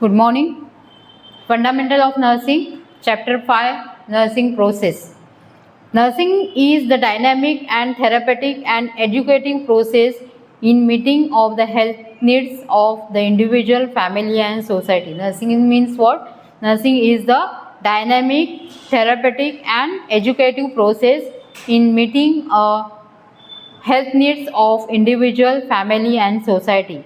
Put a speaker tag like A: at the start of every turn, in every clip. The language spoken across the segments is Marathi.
A: Good morning. Fundamental of Nursing, Chapter 5, Nursing Process. Nursing is the dynamic and therapeutic and educating process in meeting of the health needs of the individual, family and society. Nursing means what? Nursing is the dynamic, therapeutic and educative process in meeting health needs of individual, family and society.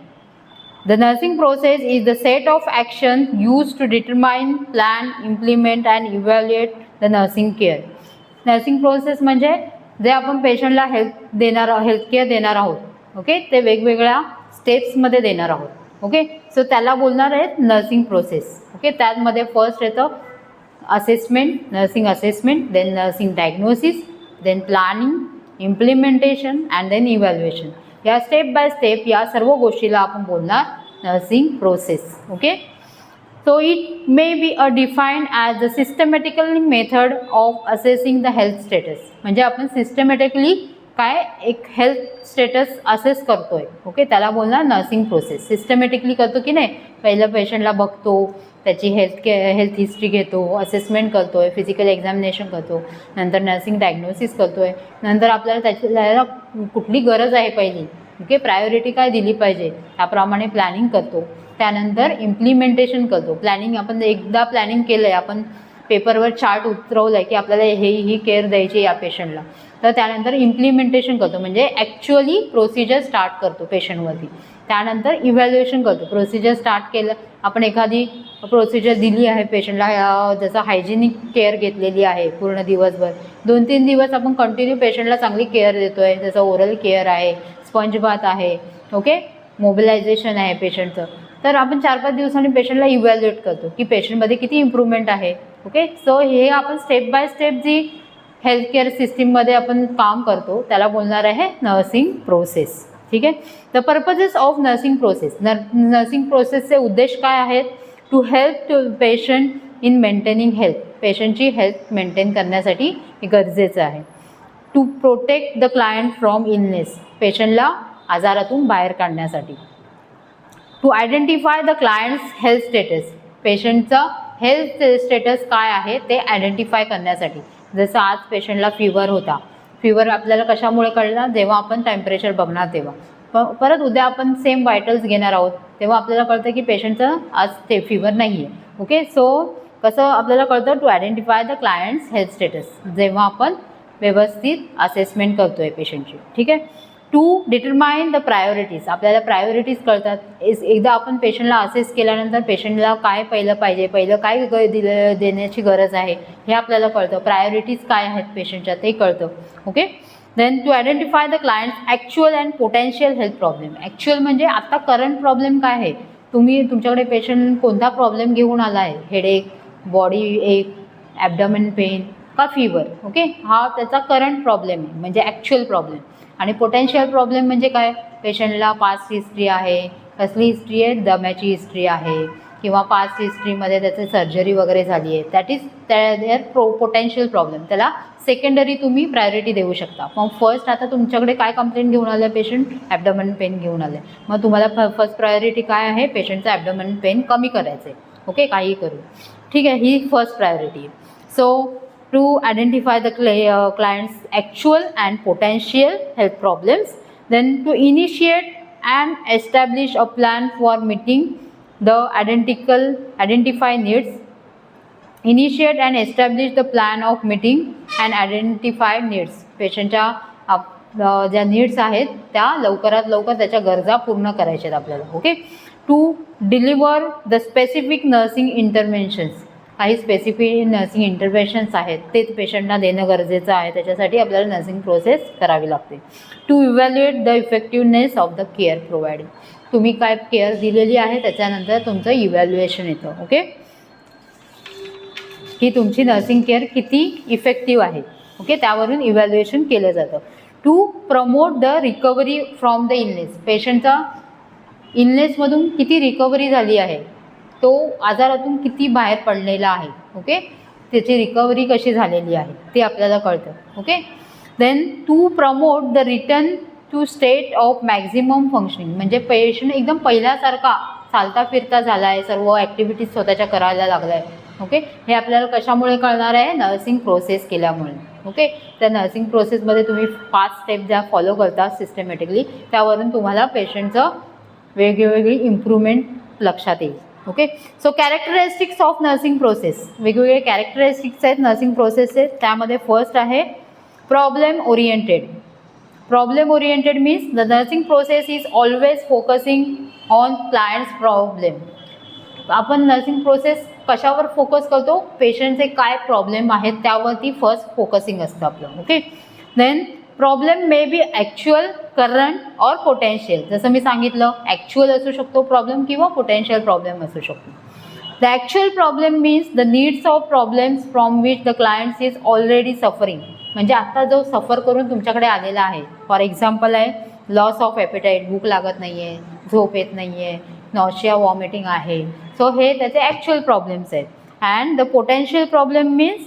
A: The nursing process is the set of actions used to determine, plan, implement and evaluate the nursing care. Nursing process म्हणजे जे आपण पेशंटला हेल्थ केअर देणार आहोत, ओके, ते वेगवेगळ्या स्टेप्समध्ये देणार आहोत, ओके. सो त्याला बोलणार आहेत नर्सिंग प्रोसेस, ओके. त्यामध्ये फर्स्ट येतं assessment, nursing assessment, then nursing diagnosis, then planning, implementation and then evaluation. या स्टेप बाय स्टेप या सर्व गोष्टीला आपण बोलणार nursing process, okay. So it may be defined as the systematical method of assessing the health status. म्हणजे आपण सिस्टमॅटिकली काय एक हेल्थ स्टेटस असेस करतोय, ओके, त्याला बोलणार नर्सिंग प्रोसेस. सिस्टमॅटिकली करतो की नाही, पहिलं पेशंटला बघतो, त्याची हेल्थ हिस्ट्री घेतो, असेसमेंट करतोय, फिजिकल एक्झामिनेशन करतो, नंतर नर्सिंग डायग्नोसिस करतोय, नंतर आपल्याला त्याला कुठली गरज आहे पहिली, ओके, प्रायोरिटी काय दिली पाहिजे त्याप्रमाणे प्लॅनिंग करतो. त्यानंतर इम्प्लिमेंटेशन करतो. प्लॅनिंग आपण एकदा प्लॅनिंग केलं आहे, आपण पेपरवर चार्ट उतरवलं आहे की आपल्याला ही केअर द्यायची या पेशंटला, तर त्यानंतर इम्प्लिमेंटेशन करतो म्हणजे ॲक्च्युअली प्रोसिजर स्टार्ट करतो पेशंटवरती. त्यानंतर इव्हॅल्युएशन करतो. प्रोसिजर स्टार्ट केलं, आपण एखादी प्रोसिजर दिली आहे पेशंटला, जसं हायजिनिक केअर घेतलेली आहे पूर्ण दिवसभर, 2-3 दिवस आपण कंटिन्यू पेशंटला चांगली केअर देतो आहे, जसं ओरल केअर आहे, स्पंज बाथ आहे, ओके, मोबिलायझेशन आहे पेशंटचं, तर आपण 4-5 दिवसांनी पेशंटला इव्हॅल्युएट करतो की पेशंटमध्ये किती इम्प्रूव्हमेंट आहे, ओके. सो हे आपण स्टेप बाय स्टेप जी हेल्थकेअर सिस्टीममध्ये आपण काम करतो त्याला बोलणार आहे नर्सिंग प्रोसेस, ठीक आहे. The purposes of nursing process. Nursing प्रोसेसचे उद्देश काय आहेत? To help to patient in maintaining health. पेशंटची हेल्थ मेंटेन करण्यासाठी हे गरजेचं आहे. To protect the client from illness. पेशंटला आजारातून बाहेर काढण्यासाठी. To identify the clients health status. पेशंटचं हेल्थ स्टेटस काय आहे ते आयडेंटिफाय करण्यासाठी. जसं आज पेशंटला फीवर होता, फीवर आपल्याला कशामुळे कळणार? जेव्हा आपण टेम्परेचर बघणार तेव्हा. परत उद्या आपण सेम वायटल्स घेणार आहोत तेव्हा आपल्याला कळतं की पेशंटचं आज ते फीवर नाही आहे, ओके. सो कसं आपल्याला कळतं? To identify the clients health status, जेव्हा आपण व्यवस्थित असेसमेंट करतो आहे पेशंटची, ठीक आहे. To determine the priorities. आपल्याला प्रायोरिटीज कळतात. एकदा आपण पेशंटला असेस केल्यानंतर पेशंटला काय पहिलं पाहिजे, पहिलं काय देण्याची गरज आहे हे आपल्याला कळतं. प्रायोरिटीज काय आहेत पेशंटच्या ते कळतं, okay. Then to identify the clients actual and potential health problem. Actual म्हणजे आता करंट प्रॉब्लेम काय आहे, तुमच्याकडे पेशंट कोणता प्रॉब्लेम घेऊन आला आहे, हेडेक, बॉडी एक, ॲबडोमेन पेन का फीवर, ओके, हा त्याचा करंट प्रॉब्लेम आहे म्हणजे ॲक्च्युअल प्रॉब्लेम. आणि पोटेन्शियल प्रॉब्लेम म्हणजे काय? पेशंटला पास्ट हिस्ट्री आहे, कसली हिस्ट्री आहे? दम्याची हिस्ट्री आहे किंवा पास्ट हिस्ट्रीमध्ये त्याची सर्जरी वगैरे झाली आहे, that is there potential problem. त्याला सेकंडरी तुम्ही प्रायोरिटी देऊ शकता. मग फर्स्ट आता तुमच्याकडे काय कंप्लेंट घेऊन आलं? पेशंट ॲबडोमेन पेन घेऊन आलं, मग तुम्हाला फर्स्ट प्रायोरिटी काय आहे? पेशंटचं ॲबडोमेन पेन कमी करायचं आहे, ओके, काही करू, ठीक आहे. ही फर्स्ट प्रायोरिटी आहे. So to identify the client's actual and potential health problems, then to initiate and establish a plan for meeting the identified needs. Initiate and establish the plan of meeting and identified needs. पेशंटच्या ज्या नीड्स आहेत त्या लवकरात लवकर त्याच्या गरजा पूर्ण करायच्या आहेत आपल्याला, okay. To deliver the specific nursing interventions. काही स्पेसिफिक नर्सिंग इंटरव्हेन्शन्स आहेत ते पेशंटला देणं गरजेचं आहे, त्याच्यासाठी आपल्याला नर्सिंग प्रोसेस करावी लागते. To evaluate the effectiveness of the care providing. तुम्ही काय केअर दिलेली आहे त्याच्यानंतर तुमचं इव्हॅल्युएशन येतं, ओके, की तुमची नर्सिंग केअर किती इफेक्टिव्ह आहे, ओके, त्यावरून इव्हॅल्युएशन केलं जातं. To promote the recovery from the illness. पेशंटचा इलनेसमधून किती रिकव्हरी झाली आहे, तो आजारातून किती बाहेर पडलेला आहे, ओके, त्याची रिकव्हरी कशी झालेली आहे ते आपल्याला कळतं, okay. Then to promote the return to state of maximum functioning. म्हणजे पेशंट एकदम पहिल्यासारखा चालता फिरता झाला आहे, सर्व ॲक्टिव्हिटीज स्वतःच्या करायला लागला आहे. ओके, हे आपल्याला कशामुळे कळणार आहे? नर्सिंग प्रोसेस केल्यामुळे. ओके, त्या नर्सिंग प्रोसेसमध्ये तुम्ही 5 स्टेप ज्या फॉलो करता सिस्टमॅटिकली, त्यावरून तुम्हाला पेशंटचं वेगवेगळी इम्प्रूव्हमेंट लक्षात येईल. Okay, so characteristics of nursing process. वेगवेगळे कॅरेक्टरिस्टिक्स आहेत नर्सिंग प्रोसेसचे. त्यामध्ये फर्स्ट आहे problem oriented. Problem oriented means the nursing process is always focusing on clients problem. आपण नर्सिंग प्रोसेस कशावर फोकस करतो? पेशंटचे काय प्रॉब्लेम आहेत त्यावरती फर्स्ट फोकसिंग असतं आपलं. Okay, then problem may be actual, current और पोटेन्शियल. जसं मी सांगितलं, ॲक्च्युअल असू शकतो प्रॉब्लेम किंवा पोटेन्शियल प्रॉब्लेम असू शकतो. The actual problem means the needs of problems from which the clients is already suffering. म्हणजे आता जो सफर करून तुमच्याकडे आलेला आहे, फॉर एक्झाम्पल आहे लॉस ऑफ ॲपेटाईट, भूक लागत नाही आहे, झोप येत नाही आहे, नॉशिया वॉमिटिंग आहे. सो हे त्याचे ॲक्च्युअल प्रॉब्लेम्स आहेत. And the potential problem means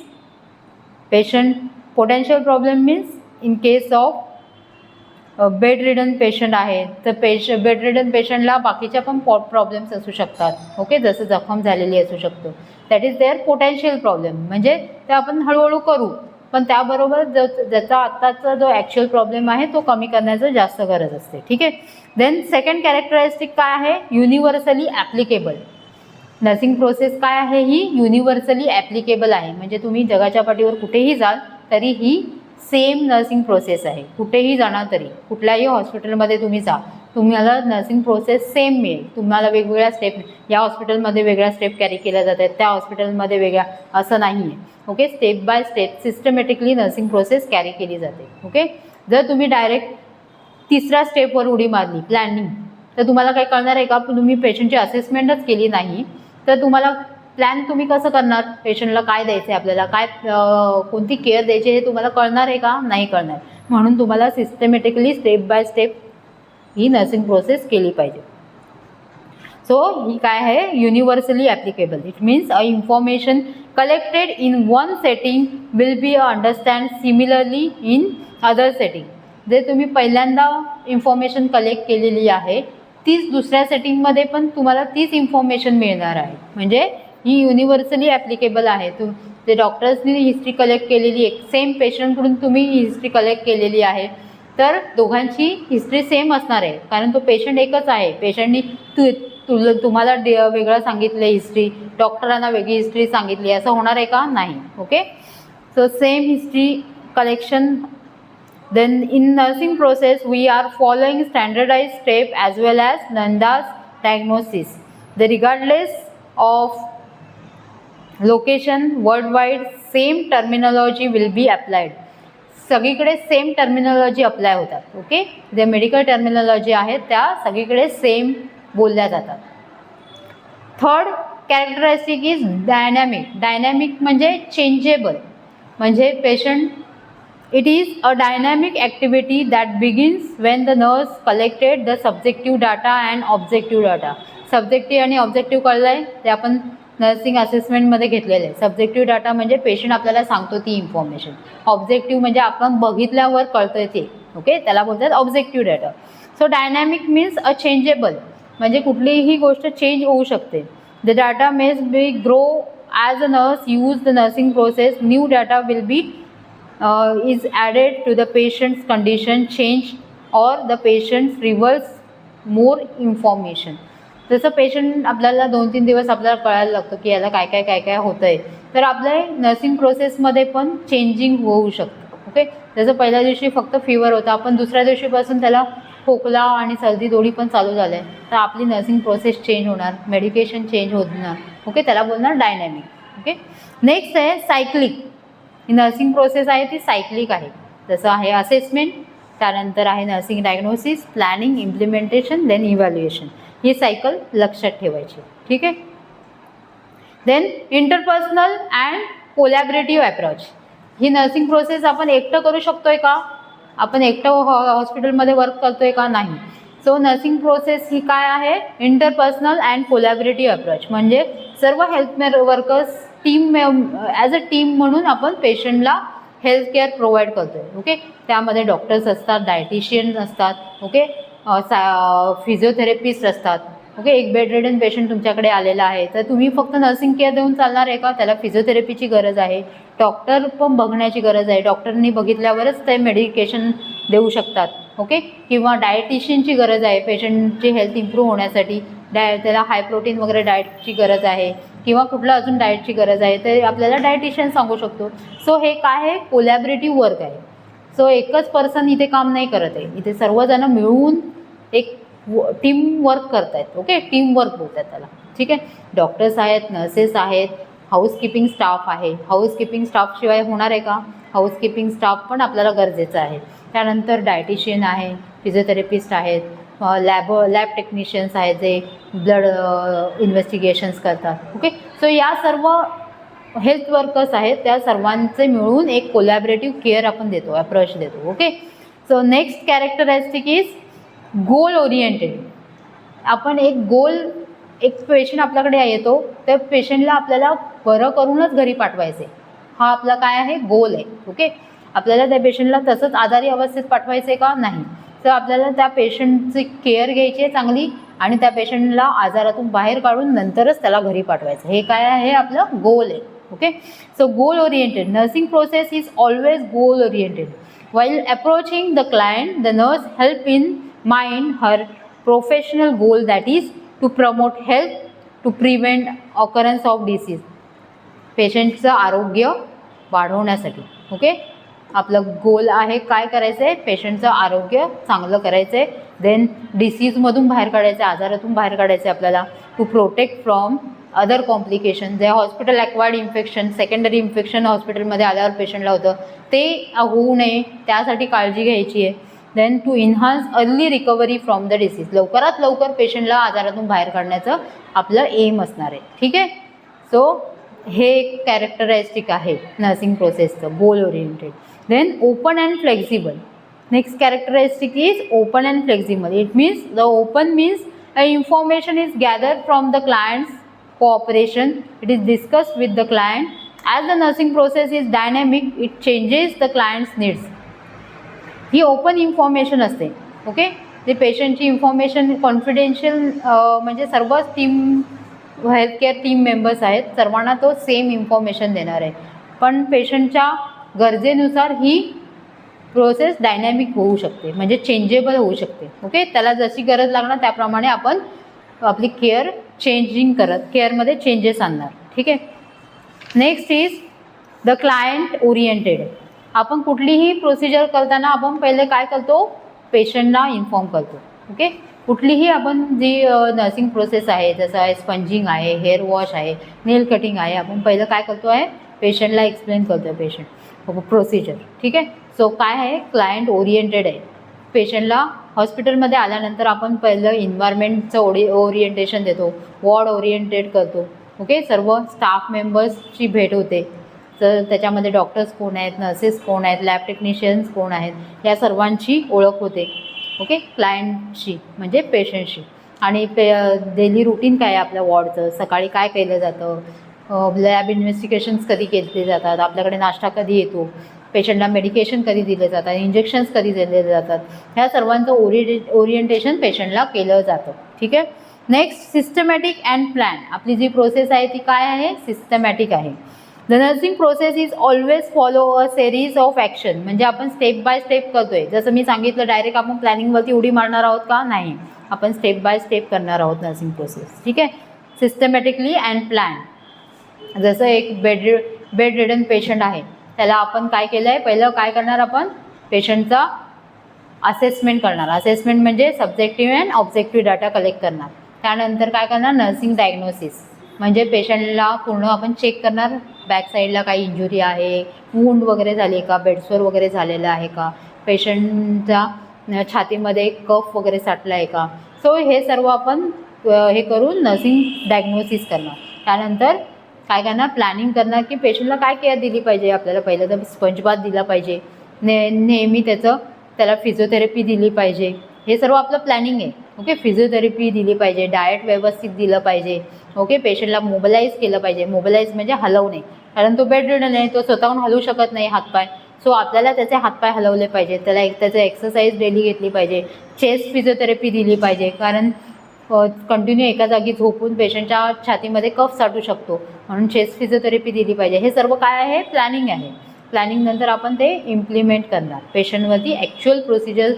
A: potential problem means in case of bed ridden patient आहे तर बेड रिडन पेशंटला बाकीच्या पण प्रॉब्लेम्स असू शकतात. ओके, जसं जखम झालेली असू शकतो, that is there potential problem. म्हणजे ते आपण हळूहळू करू, पण त्याबरोबर ज्याचा आत्ताचा जो ॲक्च्युअल प्रॉब्लेम आहे तो कमी करण्याचं जास्त गरज असते. ठीक आहे. देन सेकंड कॅरेक्टरिस्टिक काय आहे? Universally applicable. नर्सिंग प्रोसेस काय आहे? ही युनिव्हर्सली ॲप्लिकेबल आहे. म्हणजे तुम्ही जगाच्या पाठीवर कुठेही जाल तरी ही सेम नर्सिंग प्रोसेस आहे. कुठेही जाणार तरी, कुठल्याही हॉस्पिटलमध्ये तुम्ही जा, तुम्हाला नर्सिंग प्रोसेस सेम मिळेल. तुम्हाला वेगवेगळ्या स्टेप, या हॉस्पिटलमध्ये वेगळ्या स्टेप कॅरी केल्या जात आहेत, त्या हॉस्पिटलमध्ये वेगळ्या, असं नाही आहे. Okay, step by step systematically nursing process carry केली जाते. ओके, जर तुम्ही डायरेक्ट तिसऱ्या स्टेपवर उडी मारली, प्लॅनिंग, तर तुम्हाला काय कळणार आहे का? तुम्ही पेशंटची असेसमेंटच केली नाही तर तुम्हाला प्लॅन तुम्ही कसं करणार? पेशंटला काय द्यायचं आहे, आपल्याला काय कोणती केअर द्यायची हे तुम्हाला कळणार आहे का? नाही कळणार. म्हणून तुम्हाला systematically step by step he nursing process केली पाहिजे. सो ही काय आहे? Universally applicable. It means a information collected in one setting will be understand similarly in other setting. जे तुम्ही पहिल्यांदा इन्फॉर्मेशन कलेक्ट केलेली आहे तीच दुसऱ्या सेटिंगमध्ये पण तुम्हाला तीच इन्फॉर्मेशन मिळणार आहे. म्हणजे ही युनिव्हर्सली ॲप्लिकेबल आहे. ते डॉक्टर्सनी हिस्ट्री कलेक्ट केलेली आहे, सेम पेशंटकडून तुम्ही हिस्ट्री कलेक्ट केलेली आहे, तर दोघांची हिस्ट्री सेम असणार आहे. कारण तो पेशंट एकच आहे. पेशंटनी तुम्हाला वेगळं सांगितलं हिस्ट्री, डॉक्टरांना वेगळी हिस्ट्री सांगितली, असं होणार आहे का? नाही. Okay, so same history collection. Then in nursing process we are following standardized step as well as Nanda's diagnosis. Regardless of location worldwide same terminology will be applied. सगळीकडे सेम टर्मिनॉलॉजी अप्लाय होतात. ओके, जे मेडिकल टर्मिनॉलॉजी आहेत त्या सगळीकडे सेम बोलल्या जातात. Third characteristic is dynamic. Dynamic म्हणजे चेंजेबल. म्हणजे patient, it is a dynamic activity that begins when the nurse collected the subjective data and objective data. Subjective आणि ऑब्जेक्टिव्ह कळलं आहे, ते आपण नर्सिंग असेसमेंटमध्ये घेतलेलं आहे. सब्जेक्टिव्ह डाटा म्हणजे पेशंट आपल्याला सांगतो ती इन्फॉर्मेशन. ऑब्जेक्टिव्ह म्हणजे आपण बघितल्यावर कळतं ते. ओके, त्याला बोलतात objective data. So dynamic means अ चेंजेबल. म्हणजे कुठलीही गोष्ट चेंज होऊ शकते. द डाटा मेज बी grow as a nurse use the nursing process. New data will be is added to the patient's condition change or the patient reveals more information. जसं पेशंट आपल्याला 2-3 दिवस आपल्याला कळायला लागतं की याला काय काय होतं आहे, तर आपल्या नर्सिंग प्रोसेसमध्ये पण चेंजिंग होऊ शकतं. ओके, जसं पहिल्या दिवशी फक्त फीवर होता, आपण दुसऱ्या दिवशीपासून त्याला खोकला आणि सर्दी दोन्ही पण चालू झालं आहे, तर आपली नर्सिंग प्रोसेस चेंज होणार, मेडिकेशन चेंज होणार. ओके, त्याला बोलणार डायनॅमिक. ओके, नेक्स्ट आहे सायक्लिक. ही नर्सिंग प्रोसेस आहे ती सायक्लिक आहे. जसं आहे असेसमेंट, त्यानंतर आहे nursing diagnosis, planning, implementation, then evaluation. ही सायकल लक्षात ठेवायची. ठीक आहे. Then interpersonal and collaborative approach. ही नर्सिंग प्रोसेस आपण एकटं करू शकतोय का? आपण एकटं हॉस्पिटलमध्ये वर्क करतोय का? नाही. सो नर्सिंग प्रोसेस ही काय आहे? Interpersonal and collaborative approach. म्हणजे सर्व health workers team as a team म्हणून आपण पेशंटला हेल्थ केअर प्रोव्हाइड करतो आहे. ओके, त्यामध्ये डॉक्टर्स असतात, डायटिशियन्स असतात, ओके, फिजिओथेरपिस्ट असतात ओके, एक बेडरिडन पेशंट तुमच्याकडे आलेला आहे, तर तुम्ही फक्त नर्सिंग केअर देऊन चालणार आहे का? त्याला फिजिओथेरपीची गरज आहे, डॉक्टर पण बघण्याची गरज आहे, डॉक्टरनी बघितल्यावरच ते मेडिकेशन देऊ शकतात. ओके, किंवा डायटिशियनची गरज आहे पेशंटची हेल्थ इम्प्रूव्ह होण्यासाठी, त्याला हाय प्रोटीन वगैरे डाएटची गरज आहे, किंवा कुठलं अजून डाएटची गरज आहे, ते आपल्याला डायटिशियन सांगू शकतो. सो हे काय आहे? कोलॅबरेटिव्ह वर्क आहे. सो एकच पर्सन इथे काम नाही करत आहे, इथे सर्वजण मिळून एक टीम वर्क करत आहेत. ओके, टीम वर्क बोलतात त्याला. ठीक आहे, डॉक्टर्स आहेत, नर्सेस आहेत, हाऊसकीपिंग स्टाफ आहे. हाऊसकीपिंग स्टाफशिवाय होणार आहे का? हाऊसकीपिंग स्टाफ पण आपल्याला गरजेचं आहे. त्यानंतर डायटिशियन आहे, फिजिओथेरपिस्ट आहेत, लॅब टेक्निशियन्स आहेत जे ब्लड इन्व्हेस्टिगेशन्स करतात. ओके, सो या सर्व हेल्थ वर्कर्स आहेत, त्या सर्वांचे मिळून एक कोलॅबरेटिव्ह केअर आपण देतो, अप्रोच देतो. Okay, so next characteristic is goal oriented. आपण एक पेशंट आपल्याकडे येतो, त्या पेशंटला आपल्याला बरं करूनच घरी पाठवायचे, हा आपला काय आहे? गोल आहे. ओके, आपल्याला त्या पेशंटला तसंच आजारी अवस्थेत पाठवायचे का? नाही. तर आपल्याला त्या पेशंटची केअर घ्यायची आहे चांगली, आणि त्या पेशंटला आजारातून बाहेर काढून नंतरच त्याला घरी पाठवायचं. हे काय आहे? आपलं गोल आहे. Okay, so goal oriented nursing process is always goal oriented. While approaching the client, the nurse help in mind her professional goal, that is to promote health, to prevent occurrence of disease. पेशंटचं आरोग्य वाढवण्यासाठी. ओके, आपलं गोल आहे काय करायचं आहे? पेशंटचं आरोग्य चांगलं करायचं आहे, देन डिसीजमधून बाहेर काढायचं आहे, आजारातून बाहेर काढायचं आहे आपल्याला, to protect from other complication. जे hospital acquired infection, secondary infection हॉस्पिटलमध्ये आल्यावर पेशंटला होतं, ते होऊ नये त्यासाठी काळजी घ्यायची आहे. Then to enhance early recovery from the disease. लवकरात लवकर पेशंटला आजारातून बाहेर काढण्याचं आपलं एम असणार आहे. ठीक आहे, सो हे एक कॅरेक्टरिस्टिक आहे नर्सिंग प्रोसेसचं, goal oriented. Then open and flexible. Next characteristic is open and flexible. It means the open means information is gathered from the client's cooperation. It is discussed with the client. As the nursing process is dynamic, it changes the client's needs. He open information असते. ओके, ते पेशंटची इन्फॉर्मेशन कॉन्फिडेन्शियल, म्हणजे सर्वच टीम हेल्थकेअर टीम मेंबर्स आहेत, सर्वांना तो सेम इन्फॉर्मेशन देणार आहे, पण पेशंटच्या गरजेनुसार ही प्रोसेस डायनॅमिक होऊ शकते, म्हणजे चेंजेबल होऊ शकते. ओके, त्याला जशी गरज लागणार त्याप्रमाणे आपण आपली केअर केअरमध्ये चेंजेस आणणार. ठीक आहे, next is the client oriented. आपण कुठलीही प्रोसिजर करताना आपण पहिले काय करतो? पेशंटला इन्फॉर्म करतो. ओके, कुठलीही आपण जी नर्सिंग प्रोसेस आहे, जसं आहे स्पंजिंग आहे, हेअर वॉश आहे, नेल कटिंग आहे, आपण पहिलं काय करतो आहे? पेशंटला एक्सप्लेन करतो आहे पेशंट प्रोसिजर. ठीक आहे, सो काय आहे? क्लायंट ओरिएंटेड आहे. पेशंटला हॉस्पिटलमध्ये आल्यानंतर आपण पहिलं इन्व्हायरमेंटचं ओरिएंटेशन देतो, वॉर्ड ओरिएंटेड करतो. ओके, सर्व स्टाफ मेंबर्सची भेट होते, तर त्याच्यामध्ये डॉक्टर्स कोण आहेत, नर्सेस कोण आहेत, लॅब टेक्निशियन्स कोण आहेत, या सर्वांची ओळख होते. ओके, क्लायंटशी म्हणजे पेशंटशी. आणि डेली रुटीन काय आहे आपल्या वॉर्डचं, सकाळी काय केलं जातं, लॅब इन्व्हेस्टिगेशन्स कधी केले जातात, आपल्याकडे नाश्ता कधी येतो, पेशंटला मेडिकेशन कधी दिले जातात, इंजेक्शन्स कधी दिले जातात, ह्या सर्वांचं ओरिएंटेशन पेशंटला केलं जातं. ठीक आहे, नेक्स्ट सिस्टमॅटिक अँड प्लॅन. आपली जी प्रोसेस आहे ती काय आहे? सिस्टमॅटिक आहे. The nursing process is always follow a series of action. म्हणजे आपण स्टेप बाय स्टेप करतोय. जसं मी सांगितलं, डायरेक्ट आपण प्लॅनिंगवरती उडी मारणार आहोत का? नाही, आपण स्टेप बाय स्टेप करणार आहोत नर्सिंग प्रोसेस. ठीक आहे, सिस्टमॅटिकली अँड प्लॅन. जसं एक बेड रिडन पेशंट आहे, त्याला आपण काय केलं आहे? पहिलं काय करणार? आपण पेशंटचा असेसमेंट करणार. असेसमेंट म्हणजे subjective and objective data collect करणार. त्यानंतर काय करणार? नर्सिंग डायग्नोसिस, म्हणजे पेशंटला पूर्ण आपण चेक करणार, बॅक साईडला काही इंजुरी आहे, वूंड वगैरे झाली का, बेडसोर वगैरे झालेलं आहे का, पेशंटच्या छातीमध्ये कफ वगैरे साठला आहे का. सो हे सर्व आपण हे करून नर्सिंग डायग्नोसिस करणार. त्यानंतर काय करणार? प्लॅनिंग करणार की पेशंटला काय केअर दिली पाहिजे. आपल्याला पहिलं तर स्पंज बाथ दिला पाहिजे, नेहमी त्याला फिजिओथेरपी दिली पाहिजे. हे सर्व आपलं प्लॅनिंग आहे. ओके, फिजिओथेरपी दिली पाहिजे, डाएट व्यवस्थित दिलं पाहिजे. ओके, पेशंटला मोबिलाईज केलं पाहिजे. मोबिलाईज म्हणजे हलवणे, कारण तो बेड रिडन आहे, तो स्वतःहून हलवू शकत नाही हातपाय. सो आपल्याला त्याचे हातपाय हलवले पाहिजे, त्याचं एक्सरसाइज डेली घेतली पाहिजे, चेस्ट फिजिओथेरपी दिली पाहिजे, कारण कंटिन्यू एका जागी झोपून पेशंटच्या छातीमध्ये कफ साठू शकतो, म्हणून चेस्ट फिजिओथेरपी दिली पाहिजे. हे सर्व काय आहे? प्लॅनिंग आहे. प्लॅनिंग नंतर आपण ते इम्प्लिमेंट करणार, पेशंटवरती ॲक्च्युअल प्रोसिजर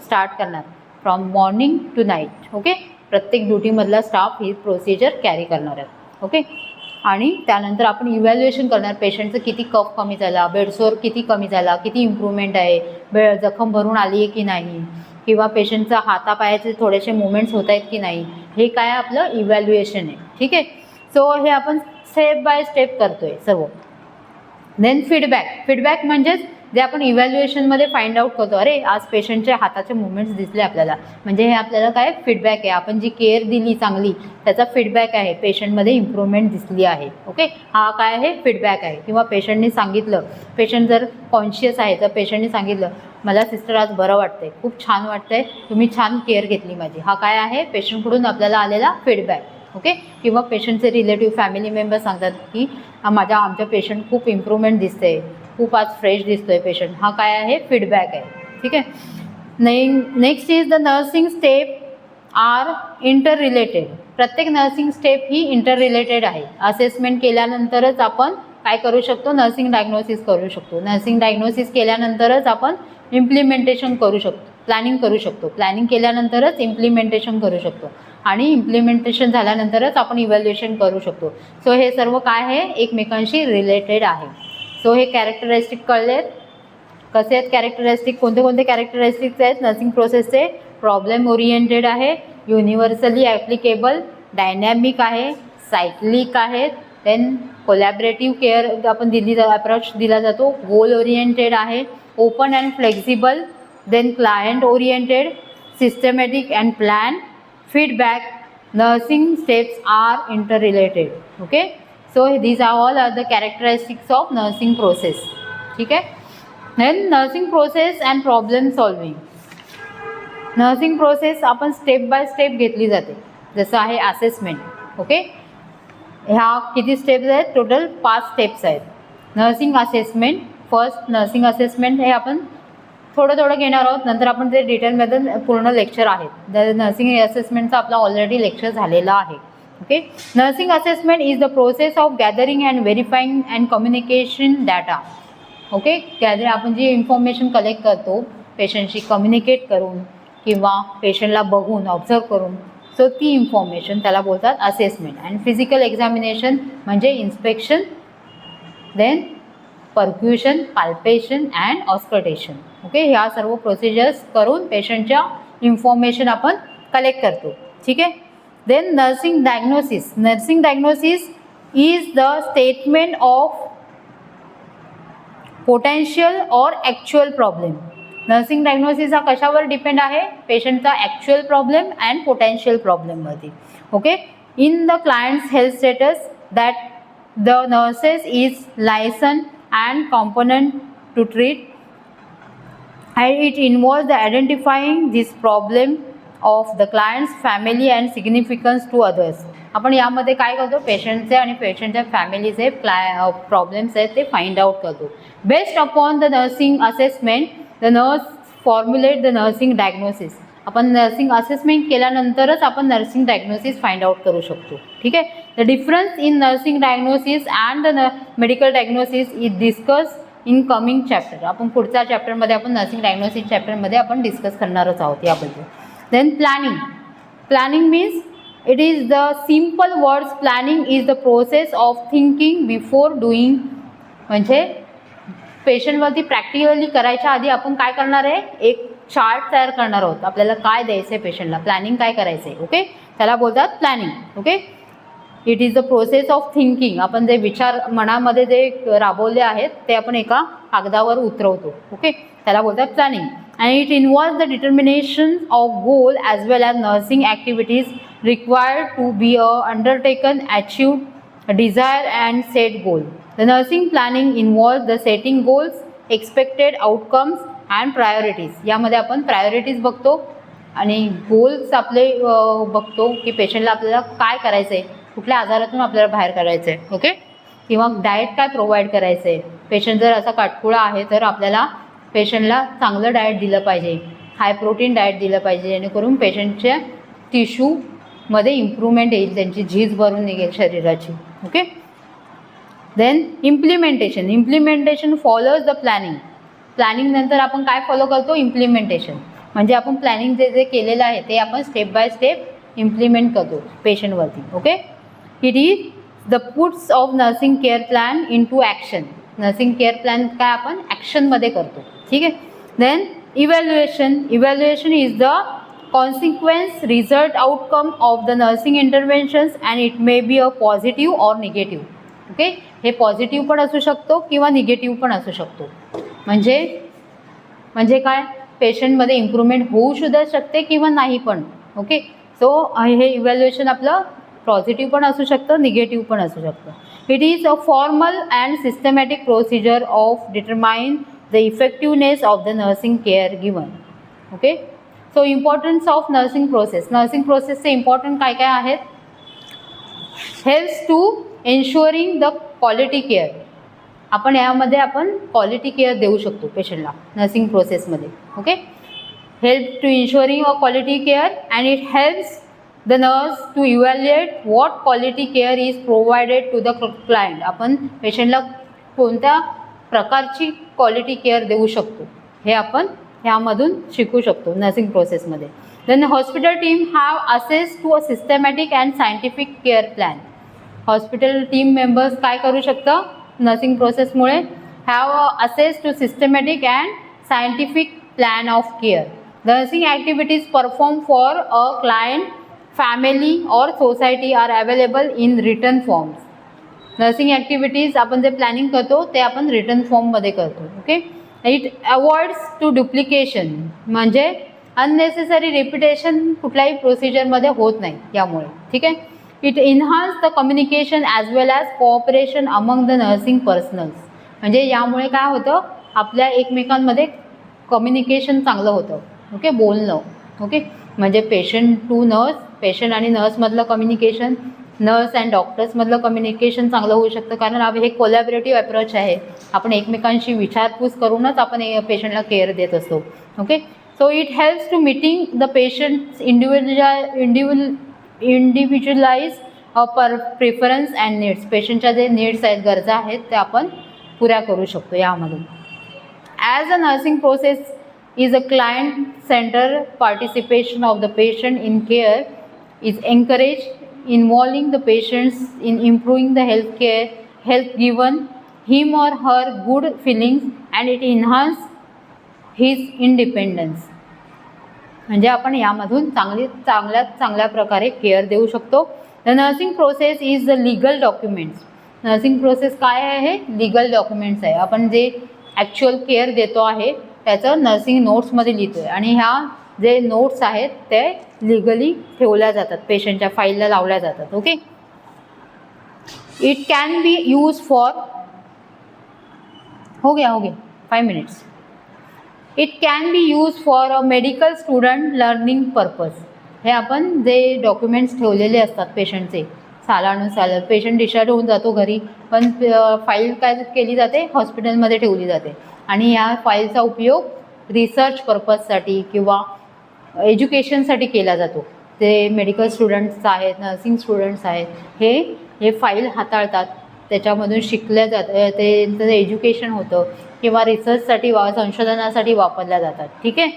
A: स्टार्ट करणार from morning to night. Okay, प्रत्येक ड्युटीमधला स्टाफ ही प्रोसिजर कॅरी करणार आहे. ओके, आणि त्यानंतर आपण इव्हॅल्युएशन करणार पेशंटचं किती कफ कमी झाला, बेडसोर किती कमी झाला, किती इम्प्रूव्हमेंट आहे, जखम भरून आली आहे की नाही, किंवा पेशंटचा हातापायाचे थोडेसे मुवमेंट्स होत आहेत की नाही, हे काय आपलं इव्हॅल्युएशन आहे. ठीक आहे, सो हे आपण स्टेप बाय स्टेप करतो आहे सर्व. देन फीडबॅक म्हणजेच जे आपण इव्हॅल्युएशनमध्ये फाइंड आउट करतो, अरे आज पेशंटचे हाताचे मुवमेंट्स दिसले आपल्याला, म्हणजे हे आपल्याला काय फीडबॅक आहे, आपण जी केअर दिली चांगली त्याचा फीडबॅक आहे, पेशंटमध्ये इम्प्रूव्हमेंट दिसली आहे. ओके, हा काय आहे? फीडबॅक आहे. किंवा पेशंटने सांगितलं, पेशंट जर कॉन्शियस आहे तर पेशंटने सांगितलं, मला सिस्टर आज बरं वाटतंय, खूप छान वाटतंय, तुम्ही छान केअर घेतली माझी, हा काय आहे? पेशंटकडून आपल्याला आलेला फीडबॅक. ओके, किंवा पेशंटचे रिलेटिव्ह फॅमिली मेंबर सांगतात की आमच्या पेशंट खूप इम्प्रूव्हमेंट दिसते, खूप आज फ्रेश दिसतोय पेशंट, हा काय आहे? फीडबॅक आहे. ठीक आहे, next is the nursing step are interrelated. प्रत्येक नर्सिंग स्टेप ही इंटर रिलेटेड आहे. असेसमेंट केल्यानंतरच आपण काय करू शकतो? नर्सिंग डायग्नोसिस करू शकतो. नर्सिंग डायग्नोसिस केल्यानंतरच आपण इम्प्लिमेंटेशन करू शकतो, प्लॅनिंग करू शकतो. प्लॅनिंग केल्यानंतरच इम्प्लिमेंटेशन करू शकतो, आणि इम्प्लिमेंटेशन झाल्यानंतरच आपण इव्हॅल्युएशन करू शकतो. सो हे सर्व काय आहे? एकमेकांशी रिलेटेड आहे. सो हे कॅरेक्टरिस्टिक कळलेत. कसे आहेत कॅरेक्टरिस्टिक? कोणते कोणते कॅरेक्टरिस्टिक्स आहेत नर्सिंग प्रोसेसचे? प्रॉब्लेम ओरिएंटेड आहे, युनिव्हर्सली ॲप्लिकेबल, डायनॅमिक आहे, सायक्लिक आहेत, देन कोलॅबरेटिव्ह केअर आपण अप्रोच दिला जातो, गोल ओरिएंटेड आहे, open and flexible, then client oriented, systematic and plan, feedback. Nursing steps are interrelated. Okay, so these are all are the characteristics of nursing process. ठीक आहे, then nursing process and problem solving. Nursing process आपण स्टेप बाय स्टेप घेतली जाते, जसं आहे असेसमेंट. ओके, ह्या किती स्टेप्स आहेत? टोटल 5 स्टेप्स आहेत. Nursing assessment, first nursing assessment हे आपण थोडं घेणार आहोत, नंतर आपण ते डिटेलमध्ये पूर्ण लेक्चर आहेत. नर्सिंग असेसमेंटचा आपला ऑलरेडी लेक्चर झालेला आहे. Okay, nursing assessment is the process of gathering and verifying and communication data. Okay, आपण जी इन्फॉर्मेशन कलेक्ट करतो पेशंटशी कम्युनिकेट करून किंवा पेशंटला बघून ऑब्झर्व करून, सो ती इन्फॉर्मेशन त्याला बोलतात असेसमेंट. अँड फिजिकल एक्झामिनेशन म्हणजे inspection, then percussion, palpation and auscultation. Okay, ह्या सर्व प्रोसिजर्स करून पेशंटच्या इन्फॉर्मेशन आपण कलेक्ट करतो. ठीक आहे, then nursing diagnosis. Nursing diagnosis is the statement of potential or actual problem. Nursing diagnosis हा कशावर डिपेंड आहे? पेशंटचा ॲक्च्युअल प्रॉब्लेम अँड पोटेन्शियल प्रॉब्लेमवरती. Okay, in the clients health status that the nurses is liaison and component to treat, and it involves the identifying this problem of the client's family and significance to others. आपण यामध्ये काय करतो? पेशंटचे आणि पेशंटच्या फॅमिलीचे प्रॉब्लेम्स आहेत ते फाइंड आउट करतो. Based upon the nursing assessment the nurse formulate the nursing diagnosis. आपण नर्सिंग असेसमेंट केल्यानंतरच आपण नर्सिंग डायग्नोसिस फाइंड आउट करू शकतो. ठीक आहे, the difference in nursing diagnosis and the medical diagnosis is discuss in coming chapter. आपण पुढच्या चॅप्टरमध्ये आपण नर्सिंग डायग्नोसिस चॅप्टरमध्ये आपण डिस्कस करणारच आहोत याबद्दल. Then planning. Planning means it is the simple words. Planning is the process of thinking before doing. म्हणजे पेशंटवरती प्रॅक्टिकली करायच्या आधी आपण काय करणार आहे? एक चार्ट तयार करणार आहोत. आपल्याला काय द्यायचं आहे पेशंटला, प्लॅनिंग काय करायचं आहे. ओके, त्याला बोलतात planning. Okay, it is the process of thinking. आपण जे विचार मनामध्ये जे राबवले आहेत ते आपण एका कागदावर उतरवतो. ओके, त्याला बोलतात planning. And it involves the determination of goal as well as nursing activities required to be undertaken, achieve desire and set goal. The nursing planning involves the setting goals, expected outcomes and priorities. यामध्ये आपण प्रायोरिटीज बघतो आणि गोल्स आपले बघतो की पेशंटला आपल्याला काय करायचं आहे, कुठल्या आजारातून आपल्याला बाहेर करायचं आहे. ओके, किंवा डाएट काय प्रोव्हाइड करायचं आहे. पेशंट जर असा काटकुळा आहे तर आपल्याला पेशंटला चांगलं डाएट दिलं पाहिजे, हाय प्रोटीन डाएट दिलं पाहिजे, जेणेकरून पेशंटच्या टिश्यू मध्ये इम्प्रूव्हमेंट येईल, त्यांची झीज भरून निघेल शरीराची. Okay. Then implementation follows the planning. Planning नंतर आपण काय फॉलो करतो? इम्प्लिमेंटेशन. म्हणजे आपण प्लॅनिंग जे जे केलेलं आहे ते आपण स्टेप बाय स्टेप इम्प्लिमेंट करतो पेशंटवरती. Okay. It is the puts of nursing care plan in to action. Nursing care plan काय आपण ॲक्शनमध्ये करतो. ठीक आहे. Then evaluation is the consequence result outcome of the nursing interventions and it may be a positive or negative. Okay. हे पॉझिटिव्ह पण असू शकतो किंवा निगेटिव्ह पण असू शकतो. म्हणजे काय, पेशंटमध्ये इम्प्रूव्हमेंट होऊ सुद्धा शकते किंवा नाही पण. ओके. सो हे इव्हॅल्युएशन आपलं पॉझिटिव्ह पण असू शकतं, निगेटिव्ह पण असू शकतं. It is a formal and systematic procedure of determine the effectiveness of the nursing care given. Okay. So importance of nursing process. Nursing प्रोसेसचे इम्पॉर्टंट काय काय आहेत? Helps to ensuring the quality care. आपण यामध्ये आपण क्वालिटी केअर देऊ शकतो पेशंटला नर्सिंग प्रोसेसमध्ये. Okay. Help to ensuring a quality care and it helps the nurse to evaluate what quality care is provided to the client. आपण पेशंटला कोणत्या प्रकारची क्वालिटी केअर देऊ शकतो हे आपण ह्यामधून शिकू शकतो नर्सिंग प्रोसेसमध्ये. Then hospital team have access to a systematic and scientific care plan. Hospital team members काय करू शकतं नर्सिंग प्रोसेसमुळे? Have access to systematic and scientific plan of care. Nursing activities perform for a client, family or society are available in return forms. Nursing activities आपण जे प्लॅनिंग करतो ते आपण रिटर्न फॉर्ममध्ये करतो. Okay. It avoids to duplication. म्हणजे अननेसेसरी रिपिटेशन कुठल्याही प्रोसिजरमध्ये होत नाही यामुळे. ठीक आहे. It enhance the communication as well as cooperation among the nursing personals. म्हणजे यामुळे काय होतं, आपल्या एकमेकांमध्ये कम्युनिकेशन चांगलं होतं. ओके. बोलणं. ओके. म्हणजे पेशंट टू नर्स, पेशंट आणि नर्समधलं कम्युनिकेशन, नर्स अँड डॉक्टर्समधलं कम्युनिकेशन चांगलं होऊ शकतं. कारण हे कोलॅबरेटिव्ह अप्रोच आहे. आपण एकमेकांशी विचारपूस करूनच आपण पेशंटला केअर देत असतो. Okay. So it helps to meeting the patient's individualize preference and needs. पेशंटच्या जे नीड्स आहेत, गरजा आहेत, त्या आपण पुऱ्या करू शकतो यामधून. As a nursing process is a client centre, participation of the patient in care is encourage, involving the patients in improving the health given him or her good feelings and it enhance his independence. म्हणजे आपण यामधून चांगल्या प्रकारे केअर देऊ शकतो. The nursing process is the legal documents. Nursing process काय आहे? लिगल डॉक्युमेंट्स आहे. आपण जे ॲक्च्युअल केअर देतो आहे त्याचं नर्सिंग नोट्समध्ये लिहितो आहे आणि ह्या जे नोट्स आहेत ते लिगली ठेवल्या जातात, पेशंटच्या फाईलला लावल्या जातात. Okay. It can be use for हो गया 5 minutes. It can be use for a medical student learning purpose. हे आपण जे डॉक्युमेंट्स ठेवलेले असतात पेशंटचे सालानुसार, पेशंट डिस्चार्ज होऊन जातो घरी, पण फाईल काय केली जाते? हॉस्पिटलमध्ये ठेवली जाते आणि या फाईलचा उपयोग रिसर्च पर्पजसाठी किंवा एज्युकेशनसाठी केला जातो. ते मेडिकल स्टुडंट्स आहेत, नर्सिंग स्टुडंट्स आहेत, हे फाईल हाताळतात, त्याच्यामधून शिकल्या जातं, ते एज्युकेशन होतं किंवा रिसर्चसाठी संशोधनासाठी वापरल्या जातात. ठीक आहे.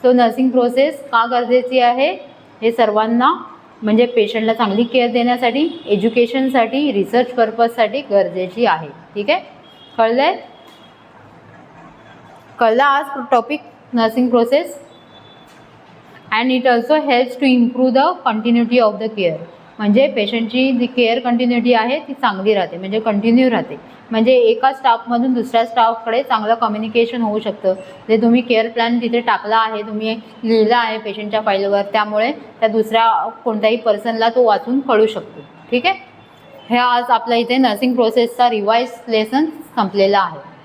A: सो नर्सिंग प्रोसेस का गरजेची आहे हे सर्वांना, म्हणजे पेशंटला चांगली केअर देण्यासाठी, एज्युकेशनसाठी, रिसर्च पर्पजसाठी गरजेची आहे. ठीक आहे. कळलं आज topic nursing process. And it also helps to improve the continuity of the care. म्हणजे पेशंटची जी केअर कंटिन्युटी आहे ती चांगली राहते, म्हणजे कंटिन्यू राहते. म्हणजे एका स्टाफमधून दुसऱ्या स्टाफकडे चांगलं कम्युनिकेशन होऊ शकतं. जे तुम्ही केअर प्लॅन तिथे टाकला आहे, तुम्ही लिहिला आहे पेशंटच्या फाईलवर, त्यामुळे त्या दुसऱ्या कोणत्याही पर्सनला तो वाचून कळू शकतो. ठीक आहे. हे आज आपल्या इथे नर्सिंग प्रोसेसचा रिवाइज लेसन संपलेला आहे.